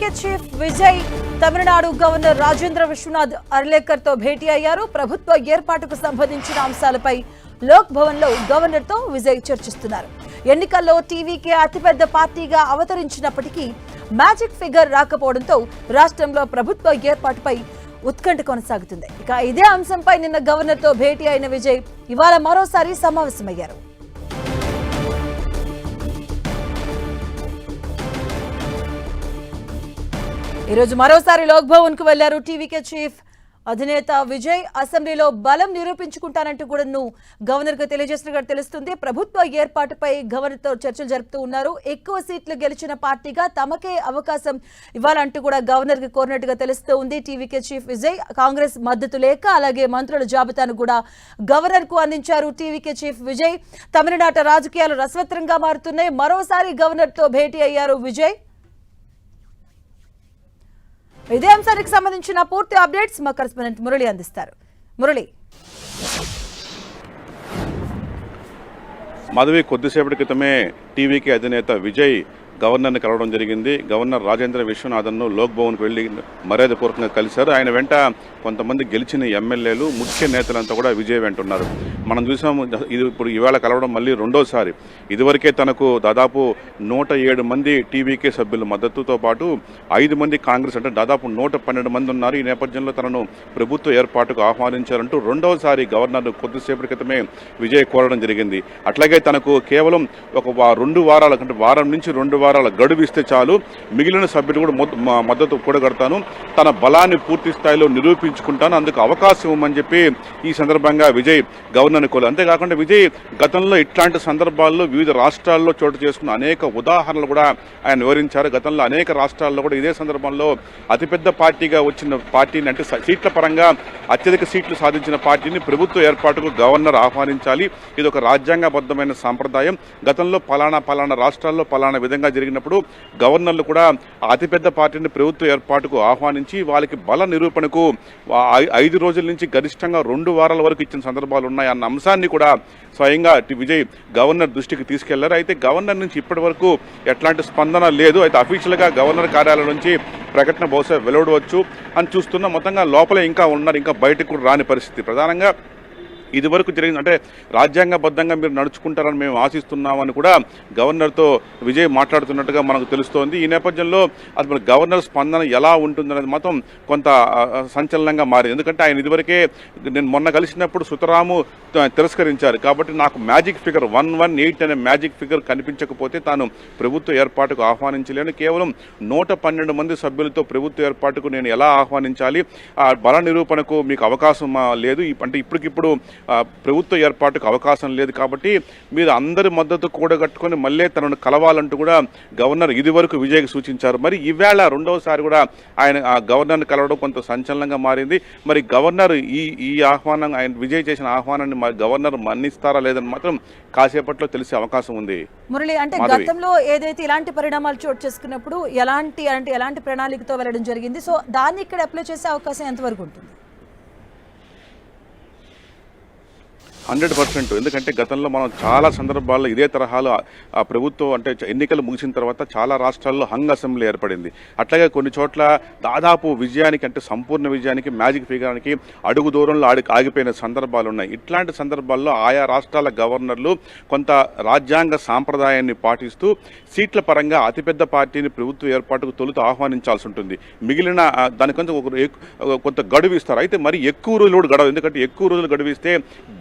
TVK chief Vijay Tamil Nadu governor Rajendra Vishwanath Arlekar తో భేటీ అయ్యారు. ప్రభుత్వ ఏర్పాటుకు సంబంధించిన అంశాలపై లోక్ భవన్ లో గవర్నర్ తో విజయ్ చర్చిస్తున్నారు. ఎన్నికల్లో టీవీకే అతిపెద్ద పార్టీగా అవతరించినప్పటికీ మ్యాజిక్ ఫిగర్ రాకపోవడంతో రాష్ట్రంలో ప్రభుత్వ ఏర్పాటుపై ఉత్కంఠ కొనసాగుతుంది. ఇక ఇదే అంశంపై నిన్న గవర్నర్ తో భేటీ అయిన విజయ్ ఇవాళ మరోసారి సమావేశమయ్యారు. ఈ రోజు మరోసారి లోక్ భవన్ కు వెళ్లారు టీవీకే చీఫ్ అధినేత విజయ్. అసెంబ్లీలో బలం నిరూపించుకుంటానంటూ కూడా గవర్నర్ కు తెలియజేసినట్టు తెలుస్తుంది. ప్రభుత్వ ఏర్పాటుపై గవర్నర్ తో చర్చలు జరుపుతూ ఉన్నారు. ఎక్కువ సీట్లు గెలిచిన పార్టీగా తమకే అవకాశం ఇవ్వాలంటూ కూడా గవర్నర్ కి కోరినట్టుగా తెలుస్తూ ఉంది. టీవీకే చీఫ్ విజయ్ కాంగ్రెస్ మద్దతు లేక అలాగే మంత్రుల జాబితాను కూడా గవర్నర్ కు అందించారు. టీవీకే చీఫ్ విజయ్ తమిళనాట రాజకీయాలు రసవత్తరంగా మారుతున్నాయి. మరోసారి గవర్నర్ తో భేటీ అయ్యారు విజయ్. ఇదే అంశానికి సంబంధించిన పూర్తి అప్డేట్స్ మా కరెస్పాండెంట్ మురళి అందిస్తారు. మురళి, మాధవి, కొద్దిసేపటి క్రితమే టీవీకి అధినేత విజయ్ గవర్నర్ని కలవడం జరిగింది. గవర్నర్ రాజేంద్ర విశ్వనాథన్ను లోక్ భవన్కు వెళ్లి మర్యాదపూర్వకంగా కలిశారు. ఆయన వెంట కొంతమంది గెలిచిన ఎమ్మెల్యేలు, ముఖ్య నేతలంతా కూడా విజయ్ వెంట ఉన్నారు. మనం చూసాము, ఇది ఇప్పుడు ఈవేళ కలవడం మళ్ళీ రెండోసారి. ఇదివరకే తనకు దాదాపు 107 మంది టీవీకే సభ్యుల మద్దతుతో పాటు 5 మంది కాంగ్రెస్, అంటే దాదాపు 112 మంది ఉన్నారు. ఈ నేపథ్యంలో తనను ప్రభుత్వ ఏర్పాటుకు ఆహ్వానించారంటూ రెండోసారి గవర్నర్ కొద్దిసేపటి క్రితమే విజయ్ కోరడం జరిగింది. అట్లాగే తనకు కేవలం ఒక 2 వారాల కంటే వారం నుంచి 2 వారాల గడువు ఇస్తే చాలు, మిగిలిన సభ్యులు కూడా మద్దతు కూడగడతాను, తన బలాన్ని పూర్తి స్థాయిలో నిరూపించుకుంటాను, అందుకు అవకాశం ఇవ్వమని చెప్పి ఈ సందర్భంగా విజయ్ గవర్నర్ని కోరారు. అంతేకాకుండా విజయ్ గతంలో ఇట్లాంటి సందర్భాల్లో వివిధ రాష్ట్రాల్లో చోటు చేసుకున్న అనేక ఉదాహరణలు కూడా ఆయన వివరించారు. గతంలో అనేక రాష్ట్రాల్లో కూడా ఇదే సందర్భంలో అతిపెద్ద పార్టీగా వచ్చిన పార్టీని, అంటే సీట్ల పరంగా అత్యధిక సీట్లు సాధించిన పార్టీని ప్రభుత్వ ఏర్పాటుకు గవర్నర్ ఆహ్వానించాలి, ఇది ఒక రాజ్యాంగబద్ధమైన సాంప్రదాయం, గతంలో పలానా రాష్ట్రాల్లో పలానా విధంగా జరిగినప్పుడు గవర్నర్లు కూడా అతిపెద్ద పార్టీని ప్రభుత్వ ఏర్పాటుకు ఆహ్వానించి వాళ్ళకి బల నిరూపణకు 5 రోజుల నుంచి గరిష్టంగా 2 వారాల వరకు ఇచ్చిన సందర్భాలు ఉన్నాయి అన్న అంశాన్ని కూడా స్వయంగా విజయ్ గవర్నర్ దృష్టికి తీసుకెళ్లారు. అయితే గవర్నర్ నుంచి ఇప్పటి వరకు ఎట్లాంటి స్పందన లేదు. అయితే అఫీషియల్గా గవర్నర్ కార్యాలయం నుంచి ప్రకటన బహుశా వెలువడవచ్చు అని చూస్తున్నా. మొత్తంగా లోపల ఇంకా ఉన్నారు, ఇంకా బయటకు కూడా రాని పరిస్థితి. ప్రధానంగా ఇది వరకు జరిగింది, అంటే రాజ్యాంగబద్ధంగా మీరు నడుచుకుంటారని మేము ఆశిస్తున్నామని కూడా గవర్నర్తో విజయ్ మాట్లాడుతున్నట్టుగా మనకు తెలుస్తోంది. ఈ నేపథ్యంలో అసలు గవర్నర్ స్పందన ఎలా ఉంటుందనేది మాత్రం కొంత సంచలనంగా మారింది. ఎందుకంటే ఆయన ఇదివరకే నేను మొన్న కలిసినప్పుడు సుతరాము తిరస్కరించారు. కాబట్టి నాకు మ్యాజిక్ ఫిగర్ 118 అనే మ్యాజిక్ ఫిగర్ కనిపించకపోతే తాను ప్రభుత్వ ఏర్పాటుకు ఆహ్వానించలేను, కేవలం 112 మంది సభ్యులతో ప్రభుత్వ ఏర్పాటుకు నేను ఎలా ఆహ్వానించాలి, ఆ బల నిరూపణకు మీకు అవకాశం లేదు, అంటే ఇప్పటికిప్పుడు ప్రభుత్వ ఏర్పాటుకు అవకాశం లేదు, కాబట్టి మీరు అందరి మద్దతు కూడగట్టుకుని మళ్ళీ తనను కలవాలంటూ కూడా గవర్నర్ ఇది వరకు విజయ్కి సూచించారు. మరి ఈవేళ రెండవసారి కూడా ఆయన గవర్నర్ని కలవడం కొంత సంచలనంగా మారింది. మరి గవర్నర్ ఈ ఆహ్వానం, ఆయన విజయ్ చేసిన ఆహ్వానాన్ని గవర్నర్ మన్నిస్తారా లేదని మాత్రం కాసేపట్లో తెలిసే అవకాశం ఉంది. మురళి, అంటే గతంలో ఏదైతే ఇలాంటి పరిణామాలు చోటు చేసుకున్నప్పుడు ఎలాంటి ప్రణాళికతో వెళ్ళడం జరిగింది, సో దాన్ని ఇక్కడ అప్లై చేసే అవకాశం ఎంతవరకు ఉంటుంది? 100%. ఎందుకంటే గతంలో మనం చాలా సందర్భాల్లో ఇదే తరహాలో ఆ ప్రభుత్వం, అంటే ఎన్నికలు ముగిసిన తర్వాత చాలా రాష్ట్రాల్లో హంగ్ అసెంబ్లీ ఏర్పడింది. అట్లాగే కొన్ని చోట్ల దాదాపు విజయానికి, అంటే సంపూర్ణ విజయానికి, మ్యాజిక్ ఫిగర్కి అడుగు దూరంలో ఆగిపోయిన సందర్భాలు ఉన్నాయి. ఇట్లాంటి సందర్భాల్లో ఆయా రాష్ట్రాల గవర్నర్లు కొంత రాజ్యాంగ సాంప్రదాయాన్ని పాటిస్తూ సీట్ల పరంగా అతిపెద్ద పార్టీని ప్రభుత్వ ఏర్పాటుకు తొలుత ఆహ్వానించాల్సి ఉంటుంది. మిగిలిన దానికంటే కొంత గడువు ఇస్తారు. అయితే మరి ఎక్కువ రోజులు గడవు, ఎందుకంటే ఎక్కువ రోజులు గడువిస్తే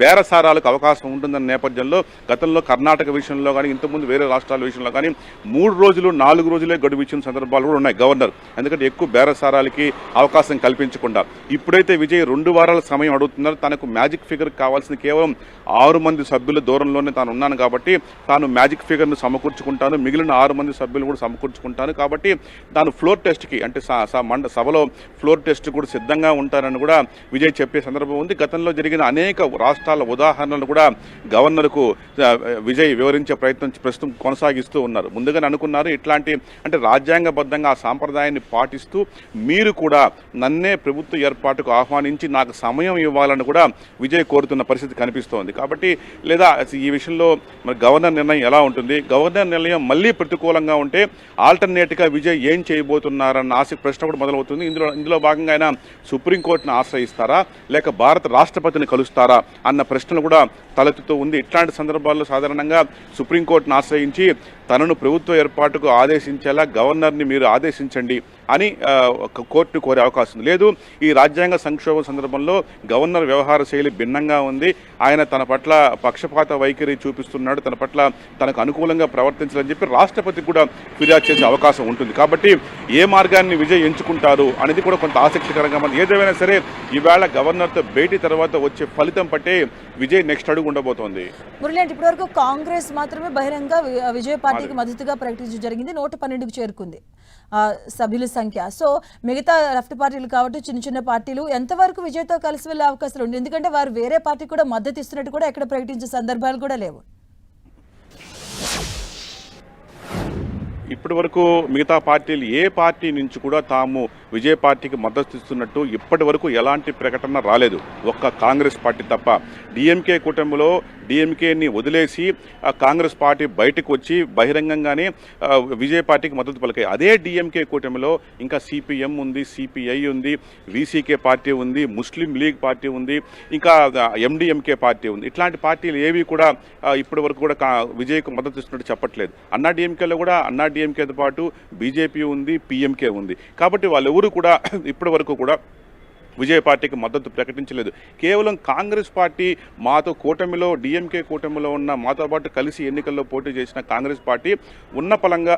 బేరసారాలకు అవకాశం ఉంటుందన్న నేపథ్యంలో గతంలో కర్ణాటక విషయంలో కానీ, ఇంతకుముందు వేరే రాష్ట్రాల విషయంలో కానీ 3 రోజులు 4 రోజులే గడువు ఇచ్చిన సందర్భాలు కూడా ఉన్నాయి గవర్నర్, ఎందుకంటే ఎక్కువ బేరసారాలకి అవకాశం కల్పించకుండా. ఇప్పుడైతే విజయ్ 2 వారాల సమయం అడుగుతున్నారు. తనకు మ్యాజిక్ ఫిగర్ కావాల్సిన కేవలం 6 మంది సభ్యుల దూరంలోనే తాను ఉన్నాను, కాబట్టి తాను మ్యాజిక్ ఫిగర్ను సమకూర్చుకుంటాను, మిగిలిన 6 మంది సభ్యులు కూడా సమకూర్చుకుంటాను, కాబట్టి తాను ఫ్లోర్ టెస్ట్కి, అంటే సభలో ఫ్లోర్ టెస్ట్ కూడా సిద్ధంగా ఉంటానని కూడా విజయ్ చెప్పే సందర్భం ఉంది. గతంలో జరిగిన అనేక రాష్ట్రాల ఉదాహరణ ఉదాహరణలు కూడా గవర్నర్కు విజయ్ వివరించే ప్రస్తుతం కొనసాగిస్తూ ఉన్నారు. ముందుగానే అనుకున్నారు ఇట్లాంటి అంటే రాజ్యాంగబద్ధంగా ఆ సాంప్రదాయాన్ని పాటిస్తూ మీరు కూడా నన్నే ప్రభుత్వ ఏర్పాటుకు ఆహ్వానించి నాకు సమయం ఇవ్వాలని కూడా విజయ్ కోరుతున్న పరిస్థితి కనిపిస్తోంది. కాబట్టి లేదా ఈ విషయంలో మరి గవర్నర్ నిర్ణయం ఎలా ఉంటుంది, గవర్నర్ నిర్ణయం మళ్ళీ ప్రతికూలంగా ఉంటే ఆల్టర్నేట్గా విజయ్ ఏం చేయబోతున్నారన్న ప్రశ్న కూడా మొదలవుతుంది. ఇందులో భాగంగా ఆయన సుప్రీంకోర్టును ఆశ్రయిస్తారా లేక భారత రాష్ట్రపతిని కలుస్తారా అన్న ప్రశ్నలు కూడా తలెత్తుతూ ఉంది. ఇట్లాంటి సందర్భాల్లో సాధారణంగా సుప్రీంకోర్టును ఆశ్రయించి తనను ప్రభుత్వ ఏర్పాటుకు ఆదేశించేలా గవర్నర్ని మీరు ఆదేశించండి అని కోర్టు కోరే అవకాశం లేదు. ఈ రాజ్యాంగ సంక్షోభం సందర్భంలో గవర్నర్ వ్యవహార శైలి భిన్నంగా ఉంది. ఆయన తన పట్ల పక్షపాత వైఖరి చూపిస్తున్నాడు, తన పట్ల తనకు అనుకూలంగా ప్రవర్తించాలని చెప్పి రాష్ట్రపతికి కూడా ఫిర్యాదు చేసే అవకాశం ఉంటుంది. కాబట్టి ఏ మార్గాన్ని విజయ్ ఎంచుకుంటారు అనేది కూడా కొంత ఆసక్తికరంగా ఉంది. ఏదేమైనా సరే ఈవేళ గవర్నర్తో భేటీ తర్వాత వచ్చే ఫలితం పట్టే విజయ్ నెక్స్ట్ అడుగు ఉండబోతోంది. మురళి, ఇప్పటివరకు కాంగ్రెస్ మాత్రమే బహిరంగ విజయ్ పార్టీకి మద్దతుగా ప్రకటించడం జరిగింది. 112కు చేరుకుంది సభ్యుల సంఖ్య. సో మిగతా లెఫ్ట్ పార్టీలు కాబట్టి చిన్న చిన్న పార్టీలు ఎంతవరకు విజయ్తో కలిసి వెళ్ళే అవకాశాలు ఉంది? ఎందుకంటే వారు వేరే పార్టీ కూడా మద్దతు ఇస్తున్నట్టు కూడా ఎక్కడ ప్రకటించే సందర్భాలు కూడా లేవు. ఇప్పటి వరకు మిగతా పార్టీలు ఏ పార్టీ నుంచి కూడా తాము విజయ్ పార్టీకి మద్దతు ఇస్తున్నట్టు ఇప్పటి వరకు ఎలాంటి ప్రకటన రాలేదు, ఒక్క కాంగ్రెస్ పార్టీ తప్ప. డిఎంకే కూటమిలో డిఎంకేని వదిలేసి కాంగ్రెస్ పార్టీ బయటకు వచ్చి బహిరంగంగానే విజయ్ పార్టీకి మద్దతు పలికాయి. అదే డిఎంకే కూటమిలో ఇంకా సిపిఎం ఉంది, సిపిఐ ఉంది, విసికే పార్టీ ఉంది, ముస్లిం లీగ్ పార్టీ ఉంది, ఇంకా ఎండిఎంకే పార్టీ ఉంది. ఇట్లాంటి పార్టీలు ఏవి కూడా ఇప్పటి వరకు కూడా విజయ్కు మద్దతు ఇస్తున్నట్టు చెప్పట్లేదు. అన్నా డిఎంకేలో కూడా అన్నా డిఎంకేతో పాటు బీజేపీ ఉంది, పిఎంకే ఉంది. కాబట్టి వాళ్ళెవరూ కూడా ఇప్పటి వరకు కూడా విజయ్ పార్టీకి మద్దతు ప్రకటించలేదు. కేవలం కాంగ్రెస్ పార్టీ మాతో కూటమిలో డిఎంకే కూటమిలో ఉన్న మాతో పాటు కలిసి ఎన్నికల్లో పోటీ చేసిన కాంగ్రెస్ పార్టీ ఉన్న పలంగా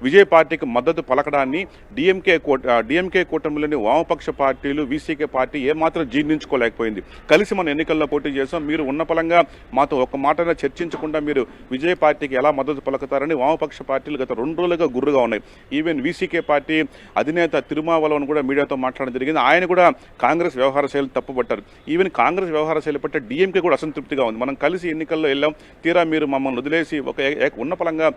విజయ్ పార్టీకి మద్దతు పలకడాన్ని డిఎంకే కూటమిలోని వామపక్ష పార్టీలు వీసీకే పార్టీ ఏమాత్రం జీర్ణించుకోలేకపోయింది. కలిసి మనం ఎన్నికల్లో పోటీ చేసాం, మీరు ఉన్న పలంగా మాతో ఒక మాటగా చర్చించకుండా మీరు విజయ్ పార్టీకి ఎలా మద్దతు పలుకుతారని వామపక్ష పార్టీలు గత 2 రోజులుగా గుర్రుగా ఉన్నాయి. ఈవెన్ వీసీకే పార్టీ అధినేత తిరుమావలవన్ కూడా మీడియాతో మాట్లాడడం జరిగింది. ఆయన కూడా కాంగ్రెస్ వ్యవహార శైలి తప్పుపట్టారు. ఈవెన్ కాంగ్రెస్ వ్యవహార శైలి పట్ల డిఎంకే కూడా అసంతృప్తిగా ఉంది. మనం కలిసి ఎన్నికల్లో వెళ్ళాం, తీరా మీరు మమ్మల్ని వదిలేసి ఒక ఉన్న పలంగా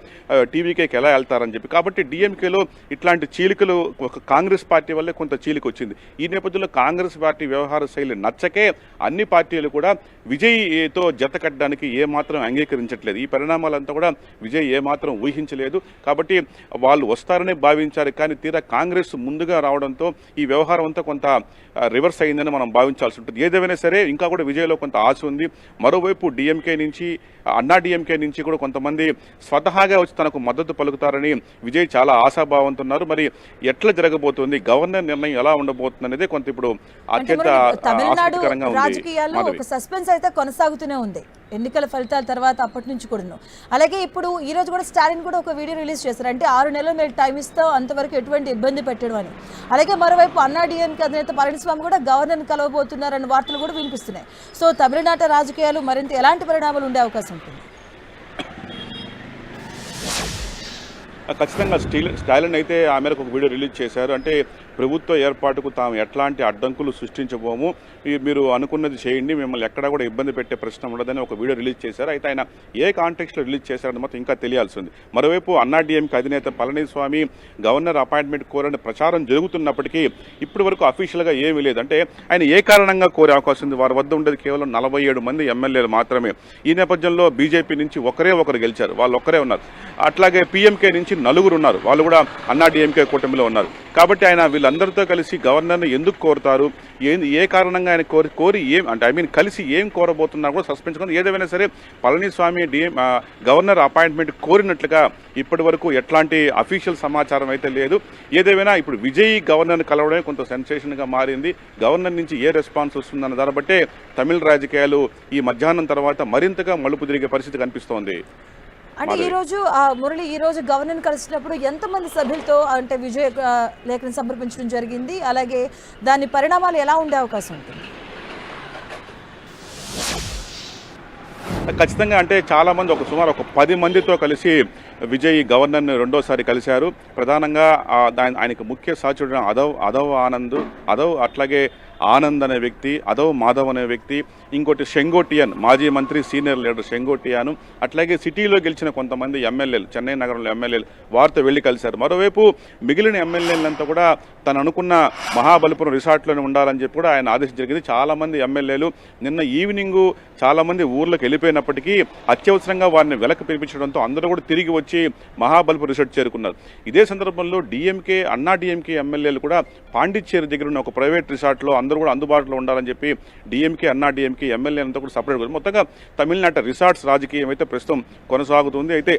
టీవీకేకి ఎలా వెళ్తారని చెప్పి. కాబట్టి డిఎంకేలో ఇట్లాంటి చీలికలు ఒక కాంగ్రెస్ పార్టీ వల్లే కొంత చీలిక వచ్చింది. ఈ నేపథ్యంలో కాంగ్రెస్ పార్టీ వ్యవహార శైలి నచ్చకే అన్ని పార్టీలు కూడా విజయ్తో జత కట్టడానికి ఏమాత్రం అంగీకరించట్లేదు. ఈ పరిణామాలంతా కూడా విజయ్ ఏమాత్రం ఊహించలేదు. కాబట్టి వాళ్ళు వస్తారనే భావించారు, కానీ తీరా కాంగ్రెస్ ముందుగా రావడంతో ఈ వ్యవహారం అంతా కొంత రివర్స్ అయిందని మనం భావించాల్సి ఉంటుంది. ఏదేమైనా సరే ఇంకా కూడా విజయ్లో కొంత ఆశ ఉంది. మరోవైపు డిఎంకే నుంచి అన్నా డిఎంకే నుంచి కూడా కొంతమంది స్వతహాగా వచ్చి తనకు మద్దతు పలుకుతారని విజయ్ చాలా ఆశాభావంతో ఉన్నారు. మరి ఎట్లా జరగబోతుంది, గవర్నర్ నిర్ణయం ఎలా ఉండబోతుంది అనేది కొంత ఇప్పుడు అత్యంత ఆసక్తికరంగా ఉంది. రాజకీయాల్లో ఒక సస్పెన్స్ అయితే కొనసాగుతూనే ఉంది ఎన్నికల ఫలితాల తర్వాత అప్పటి నుంచి కూడా. అలాగే ఇప్పుడు ఈ రోజు కూడా స్టాలిన్ కూడా ఒక వీడియో రిలీజ్ చేశారు. అంటే 6 నెలలు మేము టైం ఇస్తాం, అంతవరకు ఎటువంటి ఇబ్బంది పెట్టడం అని. అలాగే మరోవైపు అన్నా డిఎంకే అధినేత పళనిస్వామి కూడా గవర్నర్ని కలవబోతున్నారన్న వార్తలు కూడా వినిపిస్తున్నాయి. సో తమిళనాట రాజకీయాలు మరింత ఎలాంటి పరిణామాలు ఉండే అవకాశం ఉంటుంది? ఖచ్చితంగా స్టాలిన్ అయితే ఆ మేరకు ఒక వీడియో రిలీజ్ చేశారు. అంటే ప్రభుత్వ ఏర్పాటుకు తాము ఎట్లాంటి అడ్డంకులు సృష్టించబోము, మీరు అనుకున్నది చేయండి, మిమ్మల్ని ఎక్కడా కూడా ఇబ్బంది పెట్టే ప్రశ్న ఉండదని ఒక వీడియో రిలీజ్ చేశారు. అయితే ఆయన ఏ కాంటెక్స్లో రిలీజ్ చేశారని మాత్రం ఇంకా తెలియాల్సి ఉంది. మరోవైపు అన్నా డిఎంకే అధినేత పళనిస్వామి గవర్నర్ అపాయింట్మెంట్ కోరని ప్రచారం జరుగుతున్నప్పటికీ ఇప్పటి వరకు అఫీషియల్గా ఏమీ లేదు. అంటే ఆయన ఏ కారణంగా కోరే అవకాశం ఉంది? వారి వద్ద ఉండేది కేవలం 47 మంది ఎమ్మెల్యేలు మాత్రమే. ఈ నేపథ్యంలో బీజేపీ నుంచి ఒకరు గెలిచారు, వాళ్ళు ఒక్కరే ఉన్నారు. అట్లాగే పిఎంకే నుంచి 4 ఉన్నారు, వాళ్ళు కూడా అన్నా డిఎంకే కూటమిలో ఉన్నారు. కాబట్టి ఆయన వీళ్ళందరితో కలిసి గవర్నర్ని ఎందుకు కోరుతారు, ఏ కారణంగా ఆయన కోరి ఏం అంటే కలిసి ఏం కోరబోతున్నారు కూడా సస్పెన్స్ ఉంది. ఏదేమైనా సరే పళనిస్వామి గవర్నర్ అపాయింట్మెంట్ కోరినట్లుగా ఇప్పటి వరకు ఎట్లాంటి అఫీషియల్ సమాచారం అయితే లేదు. ఏదేమైనా ఇప్పుడు విజయ్ గవర్నర్ని కలవడమే కొంత సెన్సేషన్గా మారింది. గవర్నర్ నుంచి ఏ రెస్పాన్స్ వస్తుందన్న దాన్ని బట్టే తమిళ రాజకీయాలు ఈ మధ్యాహ్నం తర్వాత మరింతగా మలుపు తిరిగే పరిస్థితి కనిపిస్తోంది. అంటే మురళి ఈ రోజు గవర్నర్ కలిసినప్పుడు ఎంతమంది సభ్యులతో అంటే విజయ్ లేఖను సమర్పించడం జరిగింది, అలాగే దాని పరిణామాలు ఎలా ఉండే అవకాశం ఉంటుంది? ఖచ్చితంగా అంటే చాలామంది సుమారు 10 మందితో కలిసి విజయ్ గవర్నర్ని రెండోసారి కలిశారు. ప్రధానంగా ఆయనకు ముఖ్య సహచరుడు అదవ్ ఆనంద్, అట్లాగే ఆనంద్ అనే వ్యక్తి, అదవ్ మాధవ్ అనే వ్యక్తి, ఇంకోటి షెంగోటియన్ మాజీ మంత్రి సీనియర్ లీడర్ షెంగోటియాను, అట్లాగే సిటీలో గెలిచిన కొంతమంది ఎమ్మెల్యేలు, చెన్నై నగరంలో ఎమ్మెల్యేలు వారితో వెళ్ళి కలిశారు. మరోవైపు మిగిలిన ఎమ్మెల్యేలంతా కూడా తను అనుకున్న మహాబలిపురం రిసార్ట్లోనే ఉండాలని చెప్పి కూడా ఆయన ఆదేశం జరిగింది. చాలామంది ఎమ్మెల్యేలు నిన్న ఈవినింగ్ చాలామంది ఊర్లోకి వెళ్ళిపోయినప్పటికీ అత్యవసరంగా వారిని వెనక్కి పిలిపించడంతో అందరూ కూడా తిరిగి వచ్చి మహాబలిపురం రిసార్ట్ చేరుకున్నారు. ఇదే సందర్భంలో డిఎంకే, అన్నా డిఎంకే ఎమ్మెల్యేలు కూడా పాండిచ్చేరి దగ్గర ఉన్న ఒక ప్రైవేట్ రిసార్ట్లో అందరూ కూడా అందుబాటులో ఉండాలని చెప్పి డిఎంకే, అన్నా డిఎంకే ఎమ్మెల్యే అంతా కూడా సపరేట్. మొత్తంగా తమిళనాట రిసార్ట్స్ రాజకీయం అయితే ప్రస్తుతం కొనసాగుతుంది. అయితే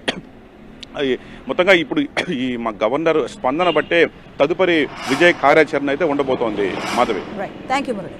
మొత్తంగా ఇప్పుడు ఈ మా గవర్నర్ స్పందన బట్టే తదుపరి విజయ్ కార్యాచరణ అయితే ఉండబోతోంది. మాధవి. Thank you Murali.